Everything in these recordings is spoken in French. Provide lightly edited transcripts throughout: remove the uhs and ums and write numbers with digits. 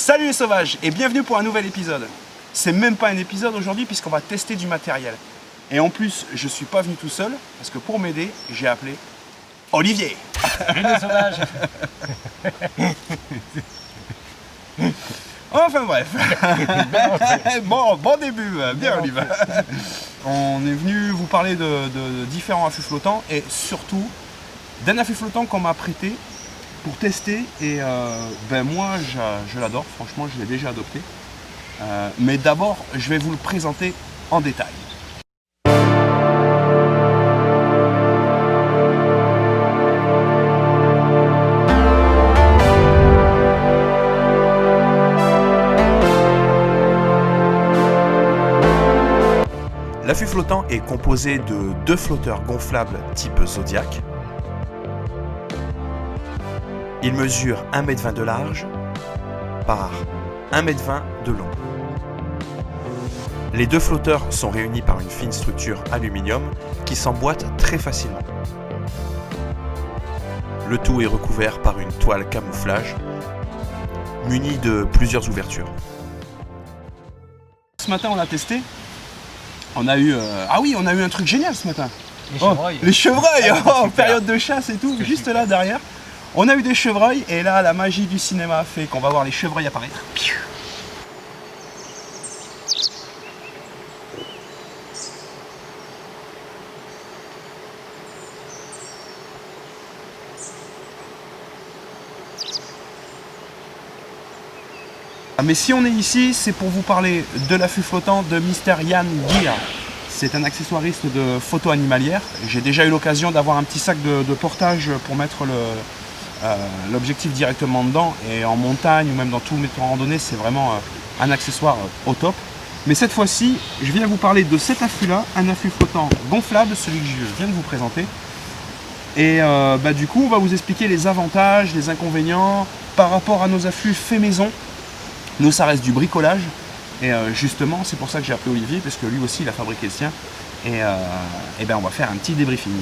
Salut les sauvages et bienvenue pour un nouvel épisode. C'est même pas un épisode aujourd'hui puisqu'on va tester du matériel. Et en plus, je suis pas venu tout seul parce que pour m'aider, j'ai appelé Olivier. Salut les sauvages. Enfin bref. Bon début, bien Olivier. On est venu vous parler de différents affûts flottants et surtout d'un affût flottant qu'on m'a prêté pour tester et moi je l'adore, franchement je l'ai déjà adopté. Mais d'abord je vais vous le présenter en détail. L'affût flottant est composé de deux flotteurs gonflables type Zodiac. Il mesure 1,20 m de large par 1,20 m de long. Les deux flotteurs sont réunis par une fine structure aluminium qui s'emboîte très facilement. Le tout est recouvert par une toile camouflage munie de plusieurs ouvertures. Ce matin on l'a testé. On a eu on a eu un truc génial ce matin. Les chevreuils. Les chevreuils, période de chasse et tout, juste là derrière. On a eu des chevreuils et là la magie du cinéma fait qu'on va voir les chevreuils apparaître. Mais si on est ici, c'est pour vous parler de l'affût flottant de Mr. Yann Gear. C'est un accessoiriste de photo animalière. J'ai déjà eu l'occasion d'avoir un petit sac de portage pour mettre l'objectif directement dedans. Et en montagne ou même dans tout métro en randonnée, c'est vraiment un accessoire au top. Mais cette fois-ci, je viens vous parler de cet affût-là, un affût flottant gonflable, celui que je viens de vous présenter. Et du coup, on va vous expliquer les avantages, les inconvénients par rapport à nos affûts faits maison. Nous, ça reste du bricolage. Et justement, c'est pour ça que j'ai appelé Olivier, parce que lui aussi, il a fabriqué le sien. Et on va faire un petit débriefing.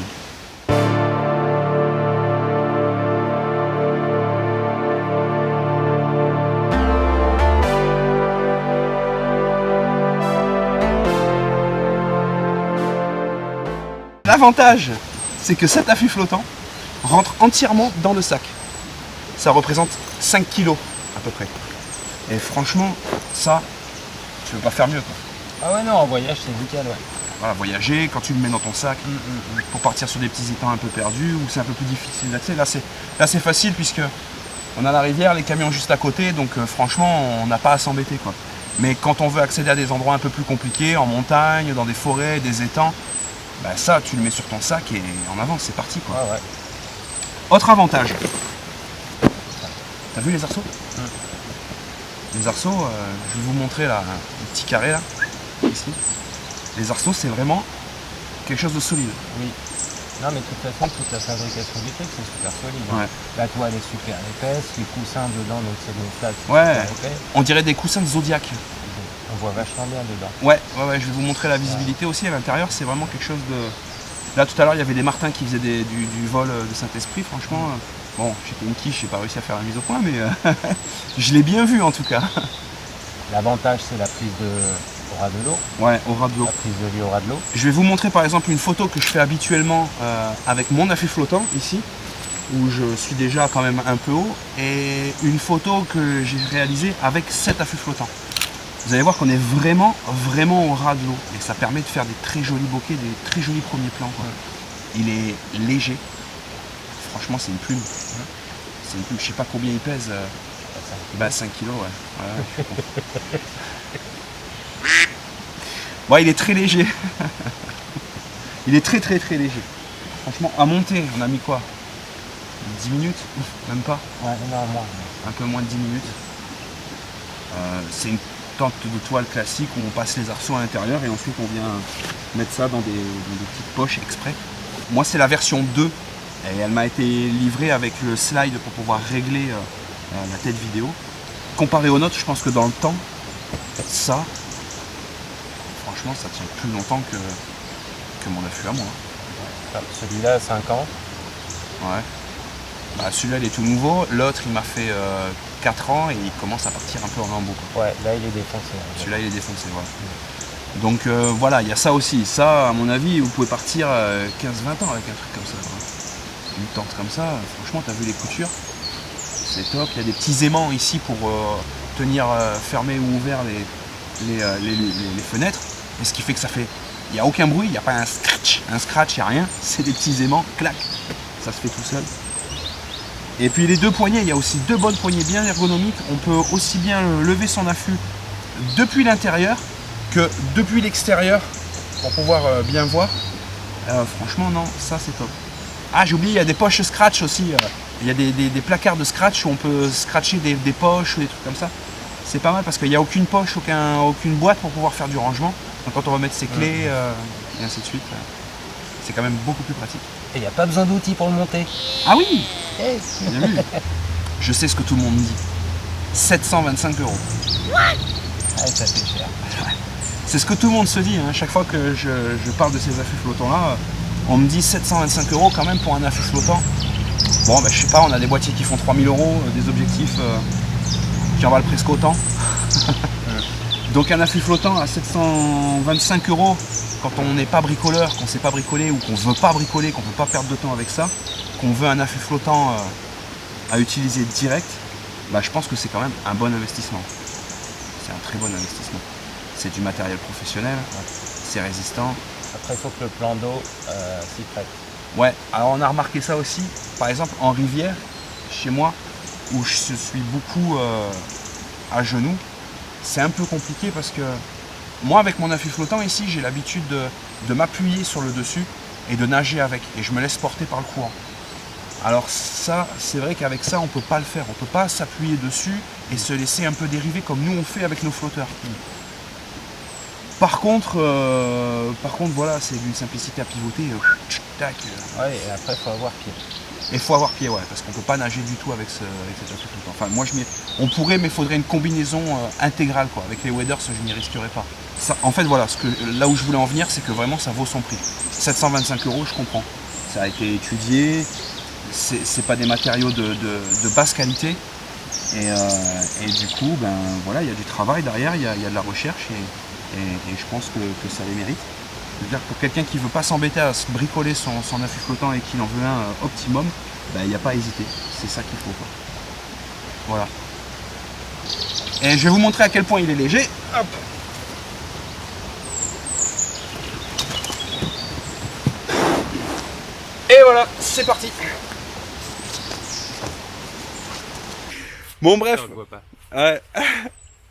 L'avantage, c'est que cet affût flottant rentre entièrement dans le sac. Ça représente 5 kg à peu près. Et franchement, ça, tu peux pas faire mieux, quoi. Ah ouais, non, en voyage c'est nickel, ouais. Voilà, voyager, quand tu le mets dans ton sac, pour partir sur des petits étangs un peu perdus, où c'est un peu plus difficile d'accès. Là c'est facile puisque on a la rivière, les camions juste à côté, donc franchement on n'a pas à s'embêter, quoi. Mais quand on veut accéder à des endroits un peu plus compliqués, en montagne, dans des forêts, des étangs, ça tu le mets sur ton sac et en avant c'est parti, quoi. Ah ouais. Autre avantage. T'as vu les arceaux? Les arceaux, je vais vous montrer là, le petit carré là, ici. Les arceaux, c'est vraiment quelque chose de solide. Oui. Non mais de toute façon, toute la fabrication du truc, c'est super solide. Ouais. La toile est super épaisse, les coussins dedans, donc c'est gonflable, c'est Ouais, super épais. on dirait des coussins de Zodiac. On voit vachement bien dedans. Ouais, je vais vous montrer la visibilité aussi à l'intérieur, c'est vraiment quelque chose de... Là tout à l'heure, il y avait des martins qui faisaient du vol de Saint-Esprit, franchement. Bon, j'étais une quiche, j'ai pas réussi à faire la mise au point, mais je l'ai bien vu en tout cas. L'avantage, c'est la prise au ras de l'eau. Ouais, au ras de l'eau. La prise de vie au ras de l'eau. Je vais vous montrer par exemple une photo que je fais habituellement avec mon affût flottant ici, où je suis déjà quand même un peu haut, et une photo que j'ai réalisée avec cet affût flottant. Vous allez voir qu'on est vraiment au ras de l'eau, et ça permet de faire des très jolis bokeh, des très jolis premiers plans, quoi. Il est léger. Franchement, c'est une plume. C'est une plume. Je sais pas combien il pèse. 5 kg, ouais. Ouais, il est très léger. Il est très léger. Franchement, à monter, on a mis quoi? 10 minutes? Même pas. Ouais, non, moins. Un peu moins de 10 minutes. C'est une tente de toile classique où on passe les arceaux à l'intérieur et ensuite on vient mettre ça dans des petites poches exprès. Moi, c'est la version 2. Et elle m'a été livrée avec le slide pour pouvoir régler la tête vidéo. Comparé aux nôtres, je pense que dans le temps, ça, franchement, ça tient plus longtemps que mon affût à moi. Celui-là, 5 ans. Ouais. Celui-là, il est tout nouveau. L'autre, il m'a fait 4 ans et il commence à partir un peu en lambeaux. Ouais, là il est défoncé. Celui-là il est défoncé, voilà. Donc voilà, il y a ça aussi. Ça, à mon avis, vous pouvez partir 15-20 ans avec un truc comme ça, quoi. Une tente comme ça, franchement, tu as vu les coutures, c'est top. Il y a des petits aimants ici pour tenir fermé ou ouvert les fenêtres. Et ce qui fait que ça fait... Il n'y a aucun bruit, il n'y a pas un scratch, il n'y a rien. C'est des petits aimants, clac, ça se fait tout seul. Et puis les deux poignées, il y a aussi deux bonnes poignées bien ergonomiques. On peut aussi bien lever son affût depuis l'intérieur que depuis l'extérieur pour pouvoir bien voir. Franchement, non, ça c'est top. Ah, j'ai oublié, il y a des poches scratch aussi. Il y a des placards de scratch où on peut scratcher des poches ou des trucs comme ça. C'est pas mal parce qu'il n'y a aucune poche, aucune boîte pour pouvoir faire du rangement. Donc quand on va mettre ses clés et ainsi de suite, c'est quand même beaucoup plus pratique. Et il n'y a pas besoin d'outils pour le monter. Ah oui, bien vu. Je sais ce que tout le monde dit. 725 €. Ah, ça fait cher. C'est ce que tout le monde se dit. Hein. Chaque fois que je parle de ces affûts flottants-là, on me dit 725 € quand même pour un affût flottant. Bon, bah, je sais pas, on a des boîtiers qui font 3000 €, des objectifs qui en valent presque autant. Donc un affût flottant à 725 €, quand on n'est pas bricoleur, qu'on ne sait pas bricoler ou qu'on ne veut pas bricoler, qu'on ne peut pas perdre de temps avec ça, qu'on veut un affût flottant à utiliser direct, bah, je pense que c'est quand même un bon investissement. C'est un très bon investissement. C'est du matériel professionnel, c'est résistant. Après, il faut que le plan d'eau s'y prête. Ouais, alors on a remarqué ça aussi, par exemple en rivière, chez moi, où je suis beaucoup à genoux, c'est un peu compliqué parce que moi avec mon affût flottant ici, j'ai l'habitude de m'appuyer sur le dessus et de nager avec, et je me laisse porter par le courant. Alors ça, c'est vrai qu'avec ça, on ne peut pas le faire, on ne peut pas s'appuyer dessus et se laisser un peu dériver comme nous on fait avec nos flotteurs. Par contre, voilà, c'est d'une simplicité à pivoter. Tac. Ouais, et après, il faut avoir pied. Et il faut avoir pied, ouais, parce qu'on ne peut pas nager du tout avec cet affût flottant. Enfin, moi, on pourrait, mais il faudrait une combinaison intégrale, quoi. Avec les waders, je n'y risquerais pas. Ça, en fait, voilà, là où je voulais en venir, c'est que vraiment, ça vaut son prix. 725 €, je comprends. Ça a été étudié, c'est pas des matériaux de basse qualité. Et du coup, ben voilà, il y a du travail derrière, il y a de la recherche et je pense que ça les mérite. C'est-à-dire que pour quelqu'un qui ne veut pas s'embêter à se bricoler son affût flottant et qu'il en veut un optimum, ben, il n'y a pas à hésiter. C'est ça qu'il faut, quoi. Voilà. Et je vais vous montrer à quel point il est léger. Hop. Et voilà, c'est parti. Bon bref. On le voit pas. Ouais.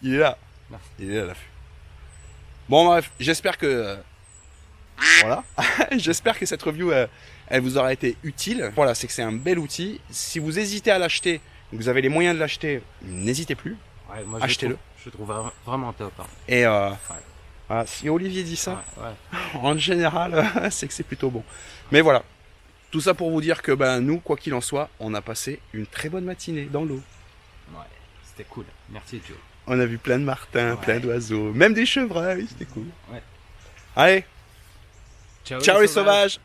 Il est là. Merci. Il est là l'affût. Bon bref, j'espère que... Voilà. J'espère que cette review, elle vous aura été utile. Voilà, c'est que c'est un bel outil. Si vous hésitez à l'acheter, vous avez les moyens de l'acheter, n'hésitez plus. Ouais, moi, Achetez-le. Je trouve vraiment top. Hein. Et voilà, si Olivier dit ça, Ouais. en général, c'est que c'est plutôt bon. Mais voilà, tout ça pour vous dire que ben, nous, quoi qu'il en soit, on a passé une très bonne matinée dans l'eau. Ouais, c'était cool. Merci Joe. On a vu plein de martins, Ouais. plein d'oiseaux, même des chevreuils, c'était cool. Ouais. Allez, Ciao, ciao les sauvages.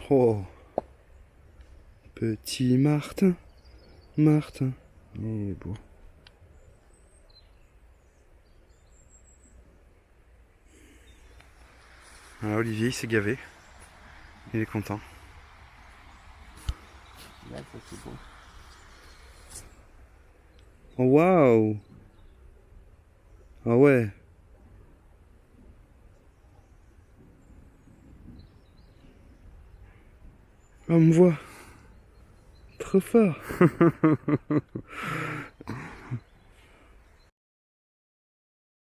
Oh. Petit Martin. Martin. Il est beau. Voilà, Olivier, il s'est gavé. Il est content. Là, ça c'est beau. Oh, waouh! Ah ouais! Oh, on me voit! Trop fort!